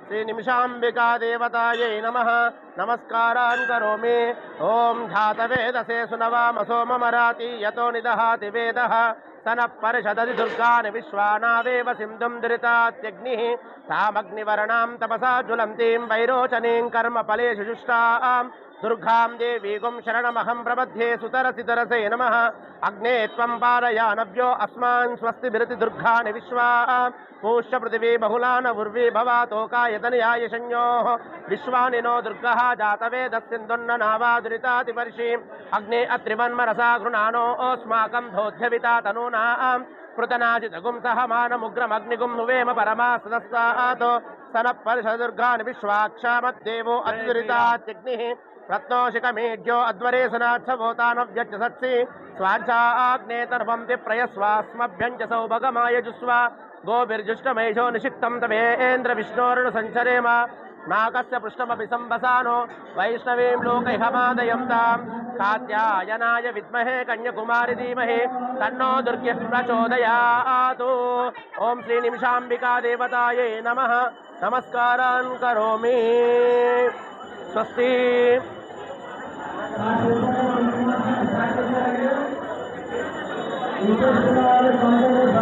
श्रीनिमिषाम्बिका देवतायै नमः नमस्कारान् करोमि। ओम धातवेदसे सुनवामसो ममराति यतो निदहाति वेदः सन परिषदति दुर्गानि विश्वानावेव सिन्धुं दुरितात्यग्निः तामग्निवर्णां तपसा ज्वलन्तीं वैरोचनीं कर्मफलेषु जुष्टां दुर्गां देवीगुं शरणमहं प्रपद्ये सुतरसितरसे नमः। अग्ने त्वं पारयानव्यो अस्मान् स्वस्तिभिरति दुर्गानि विश्वा पूष्य पृथिवी बहुलान उर्वी भवातोकायतनयाय संयोः विश्वानि नो दुर्गः जातवेदस्सिन्धुन्न नावादुरितातिपर्षीम् अग्ने अत्रिमन्मनसा गृणानो अस्माकं धोध्यविता तनूनां पृतनाजितगुं सहमानमुग्रमग्निगुं नुवेम परमा सदस्तातो सनः परिषदुर्गानि विश्वाक्षामद्देवो अतिदुरितात्यग्निः रत्नोशिखमेढ्यो अध्वरेशनाच्छवोतानव्यच्चसत्सि स्वाञ्छाग्ने तर्वन्ति प्रयस्वास्मभ्यञ्च सौभगमाय जुस्वा गोभिर्जुष्टमेषो निषिक्तं तवेन्द्र विष्णोर्नुसञ्चरेम नाकस्य पृष्ठमपि सम्भसानो वैष्णवीं लोकैहमादयं तां कात्यायनाय विद्महे कन्याकुमारी धीमहि तन्नो दुर्गः प्रचोदयात्। ओम श्रीनिमिषाम्बिका देवतायै नमः नमस्कारान् करोमि। स्वस्ति। विशेष